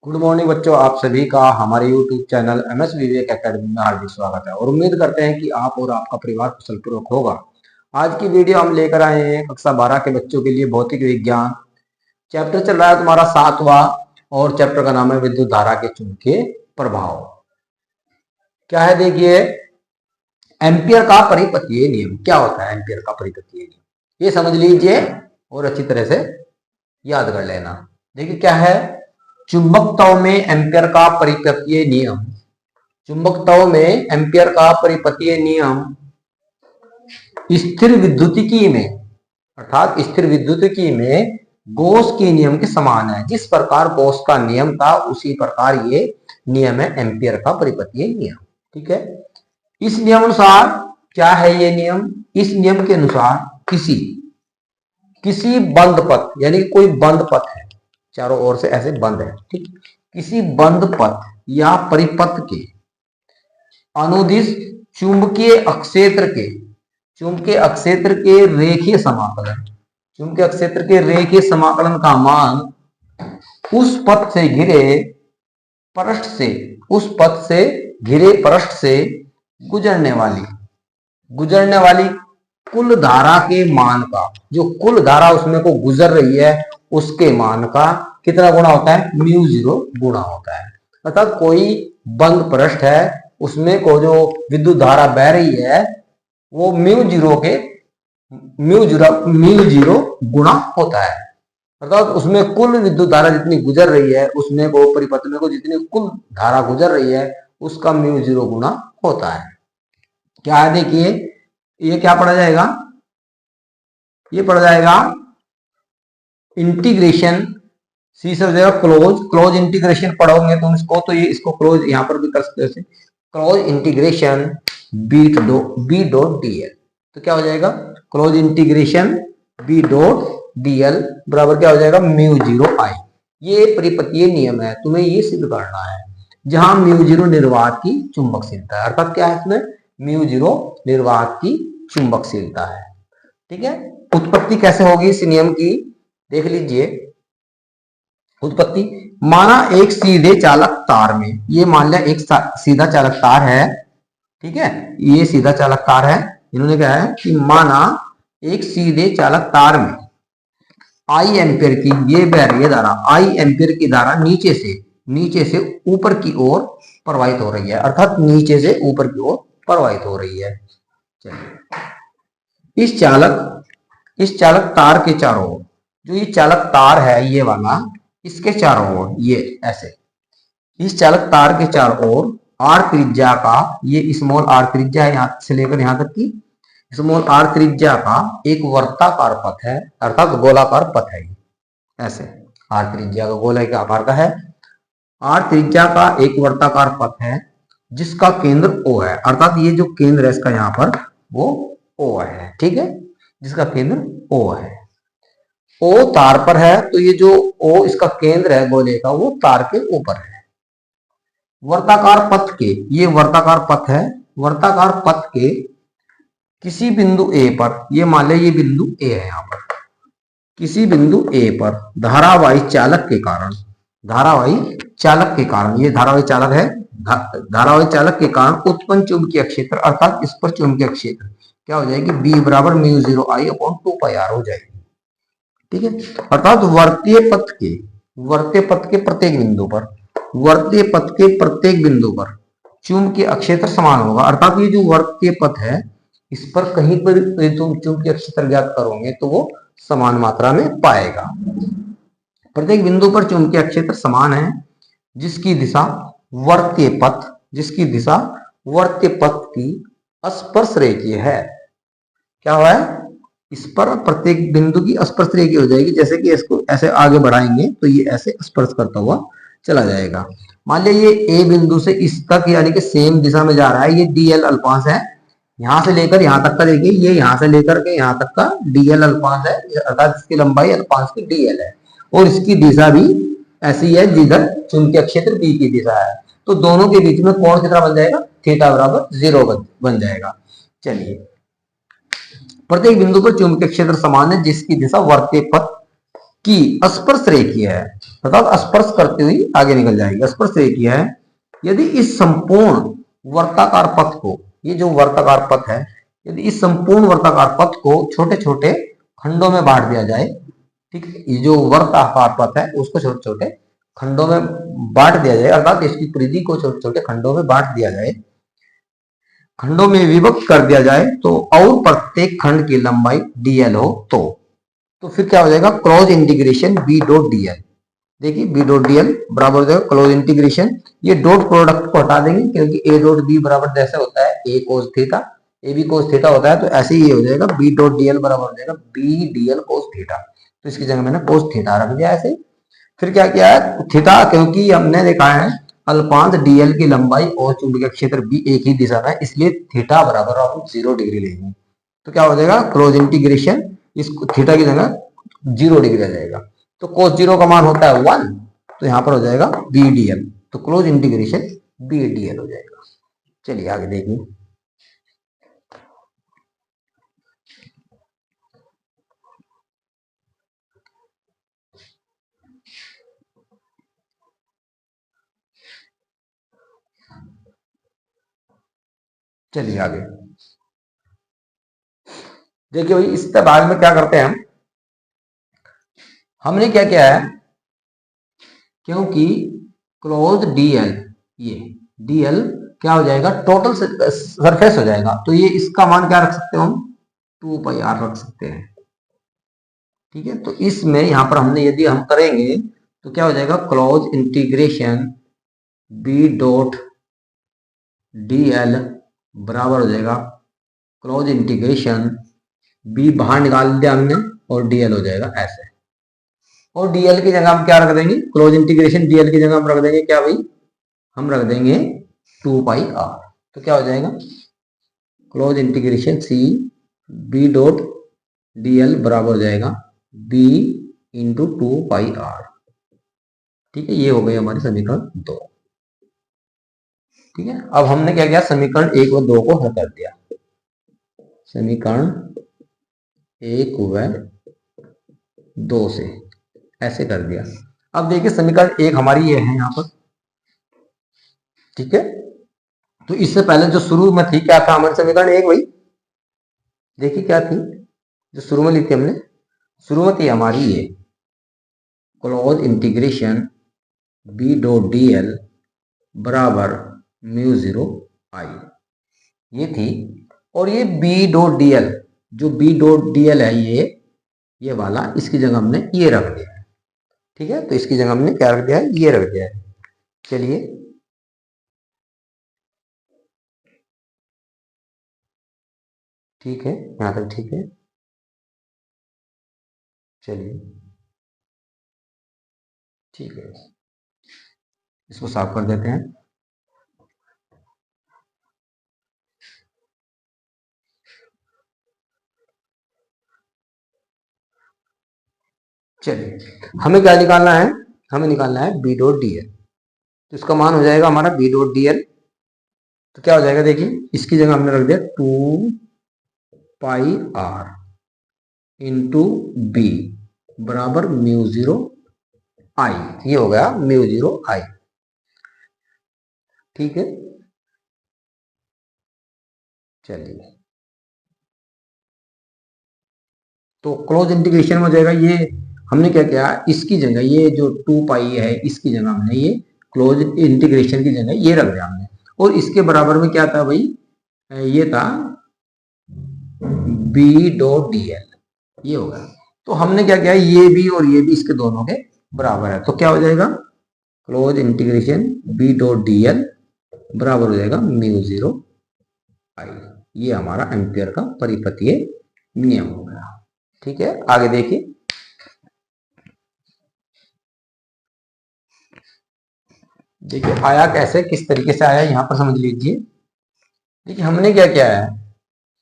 Good morning बच्चों, आप सभी का हमारे YouTube चैनल MS विवेक एकेडमी में हार्दिक स्वागत है और उम्मीद करते हैं कि आप और आपका परिवार कुशलपूर्वक होगा। आज की वीडियो हम लेकर आए हैं कक्षा 12 के बच्चों के लिए भौतिक विज्ञान। चैप्टर चल रहा है तुम्हारा 7वां और चैप्टर का नाम है विद्युत धारा के चुंबकीय प्रभाव। क्या है देखिए, एम्पियर का परिपथीय नियम। क्या होता है एम्पियर का परिपथीय नियम, ये समझ लीजिए और अच्छी तरह से याद कर लेना। देखिए क्या है, चुंबकत्व में एम्पियर का परिपथीय नियम। चुंबकत्व में एम्पियर का परिपथीय नियम स्थिर विद्युतिकी में, अर्थात स्थिर विद्युतिकी में गॉस के नियम के समान है। जिस प्रकार गॉस का नियम था उसी प्रकार ये नियम है एम्पियर का परिपथीय नियम। ठीक है, इस नियम अनुसार क्या है ये नियम, इस नियम के अनुसार किसी बंद पथ, यानी कोई बंद पथ है, चारों ओर से ऐसे बंद है, ठीक, किसी बंद पथ या परिपथ के अनुदिश चुंबकीय अक्षेत्र के रेखीय समाकलन, चुंबकीय अक्षेत्र के रेखीय समाकलन का मान उस पथ से घिरे पृष्ठ से गुजरने वाली कुल धारा के मान का, जो कुल धारा उसमें को गुजर रही है उसके मान का कितना गुणा होता है, μ0 गुणा होता है। अर्थात कोई बंद पृष्ठ है, उसमें को जो विद्युत धारा बह रही है वो μ0 गुणा होता है। अर्थात उसमें कुल विद्युत धारा जितनी गुजर रही है, उसमें को परिपथ में को जितनी कुल धारा गुजर रही है उसका μ0 गुणा होता है। क्या है देखिए, ये क्या पढ़ा जाएगा, ये पढ़ा जाएगा इंटीग्रेशन, सी से हो जाएगा क्लोज इंटीग्रेशन पढ़ोगे तुम इसको, तो ये इसको क्लोज यहां पर भी कर सकते हो, close integration B dot DL. तो क्या हो जाएगा, close integration B dot DL बराबर क्या हो जाएगा, μ0 आई। ये परिपथीय नियम है, तुम्हें ये सिद्ध करना है। जहां μ0 निर्वात की चुंबकशीलता है, अर्थात क्या है इसमें, μ0 निर्वात की चुंबकशीलता है। ठीक है, उत्पत्ति कैसे होगी इस नियम की, देख लीजिए। उत्पत्ति, माना एक सीधे चालक तार में, ये मान लिया एक सीधा चालक तार है, ठीक है, ये सीधा चालक तार है। इन्होंने क्या है कि माना एक सीधे चालक तार में आई एम्पियर की, ये बह रही है धारा, आई एम्पियर की धारा नीचे से ऊपर की ओर प्रवाहित हो रही है, अर्थात नीचे से ऊपर की ओर प्रवाहित हो रही है। चलिए, इस चालक तार के चारों ओर, जो ये चालक तार है ये वाला, इसके चारों ओर ये ऐसे, इस चालक तार के चारों ओर आर त्रिज्या का, ये स्मॉल आर त्रिज्या है, यहां से लेकर यहां तक की स्मॉल आर त्रिज्या का एक वर्ताकार पथ है, अर्थात गोलाकार पथ है। ऐसे आर त्रिज्या का गोले के आकार का है, आर त्रिज्या का एक वर्ताकार पथ है जिसका केंद्र O है, अर्थात ये जो केंद्र है इसका यहाँ पर वो O है। ठीक है, जिसका केंद्र O है, O तार पर है, तो ये जो O इसका केंद्र है गोले का वो तार के ऊपर है। वर्ताकार पथ के, ये वर्ताकार पथ है, वर्ताकार पथ के किसी बिंदु A पर, ये मान ले ये बिंदु A है, यहाँ पर किसी बिंदु A पर धारावाही चालक के कारण, ये धारावाही चालक है, धारावाही चालक के कारण उत्पन्न चुंबकीय क्षेत्र, अर्थात इस पर चुंबकीय क्षेत्र क्या हो जाएगी, B बराबर μ0 I अपॉन 2πr हो जाएगी। ठीक है, अर्थात वर्तीय पथ के प्रत्येक बिंदु पर चुंबकीय क्षेत्र समान होगा। अर्थात ये जो वर्तीय पथ है इस पर कहीं पर तुम चुंबकीय क्षेत्र ज्ञात करोगे तो वो समान मात्रा में पाएगा। प्रत्येक बिंदु पर चुंबकीय क्षेत्र समान है, जिसकी दिशा वर्तीय पथ की स्पर्श रेखीय है। क्या हुआ है, इस पर प्रत्येक बिंदु की स्पर्श रेखीय हो जाएगी। जैसे कि इसको ऐसे आगे बढ़ाएंगे तो ये ऐसे स्पर्श करता हुआ चला जाएगा। मान लिया ये A बिंदु से इस तक यानी कि सेम दिशा में जा रहा है, ये DL अल्पांश है, यहां से लेकर यहां तक का देखिए, ये यहां से लेकर के यहां तक का DL अल्पांश है, अर्थात इसकी लंबाई अल्पांश की DL है, और इसकी दिशा भी ऐसी है जिधर चुंबकीय क्षेत्र B की दिशा है। तो दोनों के बीच में कोण कितना बन जाएगा, थीटा बराबर 0 बन जाएगा। चलिए, प्रत्येक बिंदु पर चुंबकीय क्षेत्र समान है जिसकी दिशा वर्तीय पथ कि स्पर्श रेखीय है, अर्थात स्पर्श करते हुए आगे निकल जाएगी, स्पर्श रेखीय है यदि इस संपूर्ण वर्ताकार पथ को, ये जो वर्ताकार पथ है, यदि इस संपूर्ण वर्ताकार पथ को छोटे छोटे खंडों में बांट दिया जाए, ठीक है, ये जो वर्ताकार पथ है उसको छोटे छोटे खंडों में बांट दिया जाए, अर्थात इसकी परिधि को छोटे छोटे खंडों में बांट दिया जाए, खंडों में विभक्त कर दिया जाए, तो और प्रत्येक खंड की लंबाई dl हो तो फिर क्या हो जाएगा, cross integration b dot dl। देखिए b डॉट dl बराबर हो जाएगा क्लोज इंटीग्रेशन, ये डॉट प्रोडक्ट को हटा देंगे क्योंकि a डॉट b बराबर जैसे होता है a cos theta, a b cos theta होता है, तो ऐसे ही हो जाएगा b डॉट dl बराबर हो जाएगा b dl cos थीटा। तो इसकी जगह मैंने cos थीटा रख दिया ऐसे। फिर क्या किया है, थीटा क्योंकि हमने देखा है अल्पांत dl की लंबाई और चुंबकीय क्षेत्र b एक ही दिशा में है, इसलिए थीटा बराबर हम 0 डिग्री लेंगे। तो क्या हो जाएगा, क्लोज इंटीग्रेशन इस थीटा की जगह 0 डिग्री आ जाएगा, तो cos 0 का मान होता है 1, तो यहां पर हो जाएगा b dl, तो क्लोज इंटीग्रेशन b dl हो जाएगा। चलिए आगे देखिए, चलिए आगे देखिए भाई, इस भाग में क्या करते हैं हमने क्या किया है, क्योंकि क्लोज dl, ये dl क्या हो जाएगा, टोटल सरफेस हो जाएगा, तो ये इसका मान क्या रख सकते हो हम, 2 पाई r रख सकते हैं, ठीक है। तो इसमें यहां पर हमने यदि हम करेंगे तो क्या हो जाएगा, close integration b dot dl बराबर हो जाएगा क्लोज इंटीग्रेशन b बाहर निकाल दिया हमने और dl हो जाएगा ऐसे, और dl की जगह हम क्या रख देंगे, क्लोज इंटीग्रेशन dl की जगह हम रख देंगे क्या भाई, हम रख देंगे 2 पाई r। तो क्या हो जाएगा, close integration c b dot dl बराबर हो जाएगा b इंटू 2 पाई r, ठीक है। ये हो गई हमारी समीकरण 2, ठीक है। अब हमने क्या किया, समीकरण 1 व 2 को हल कर दिया, समीकरण 1 व 2 से ऐसे कर दिया। अब देखिए समीकरण 1 हमारी ये है यहाँ पर, ठीक है। तो इससे पहले जो शुरू में थी क्या था हमारे समीकरण 1 भाई, देखिए क्या थी जो शुरू में ली थी हमने, शुरू में थी हमारी ये close integration b dot dl बराबर म्यू 0 i, ये थी। और ये b डॉट dl, जो b डॉट dl है ये वाला, इसकी जगह हमने ये रख दिया है, ठीक है। तो इसकी जगह हमने क्या रख दिया है, ये रख दिया है। चलिए ठीक है, यहां तक ठीक है। चलिए ठीक है, इसको साफ कर देते हैं। चलिए हमें क्या निकालना है, हमें निकालना है बी डॉट डी एल, तो इसका मान हो जाएगा हमारा बी डॉट डी एल, तो क्या हो जाएगा देखिए, इसकी जगह हमने रख दिया 2 पाई आर इंटू बी बराबर म्यू 0 आई, ये हो गया म्यू 0 आई, ठीक है। चलिए तो क्लोज इंटीग्रेशन हो जाएगा, ये हमने क्या किया, इसकी जगह ये जो 2 पाई है इसकी जगह हमने ये क्लोज इंटीग्रेशन की जगह ये रख दिया हमने, और इसके बराबर में क्या था भाई, ये था बी डॉट डी एल, ये होगा। तो हमने क्या किया, ये भी और ये भी इसके दोनों के बराबर है, तो क्या हो जाएगा, close integration B dot D L बराबर हो जाएगा म्यू 0 आई, ये हमारा एम्पियर का परिपतीय नियम हो गया, ठीक है। आगे देखिए, देखिए आया कैसे, किस तरीके से आया यहां पर समझ लीजिए। देखिए हमने क्या किया है,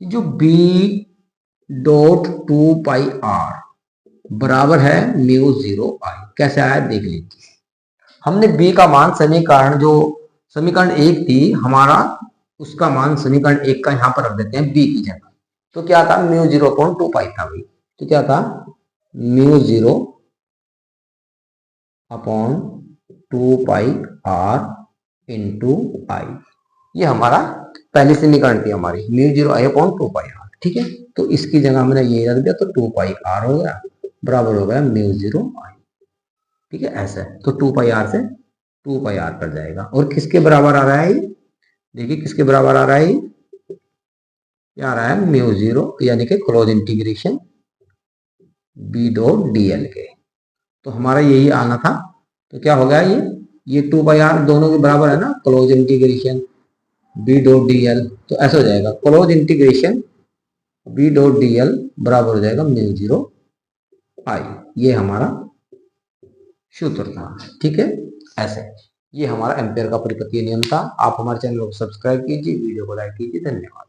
जो b डॉट 2 पाई आर बराबर है म्यू 0 आई, कैसे आया देख लीजिए। हमने b का मान समीकरण, जो समीकरण 1 थी हमारा, उसका मान समीकरण 1 का यहां पर रख देते हैं b की जगह, तो क्या था म्यू 0 अपॉन 2 पाई था भाई, तो क्या था म्यू 0 अपॉन 2πr/I। ये हमारा पहले से निकाल थी हमारी μ0I/2πr। ठीक है, तो इसकी जगह मैंने ये रख दिया तो 2πr हो गया, बराबर हो गया μ0I। ठीक है, ऐसा है। तो 2πr से 2πr कट जाएगा और किसके बराबर आ रहा है ये, देखिए किसके बराबर आ रहा है ये आ रहा है μ0 यानी कि क्लोज इंटीग्रेशन b/dl के। तो हमारा यही आना था। तो क्या हो गया ये 2πr दोनों के बराबर है ना, क्लोज इंटीग्रेशन b/dl। तो ऐसा हो जाएगा क्लोज इंटीग्रेशन b/dl बराबर हो जाएगा μ0I। ये हमारा सूत्र था। ठीक है, ऐसे ये हमारा एम्पेयर का परिपथीय नियम था। आप हमारे चैनल को सब्सक्राइब कीजिए, वीडियो को लाइक कीजिए। धन्यवाद।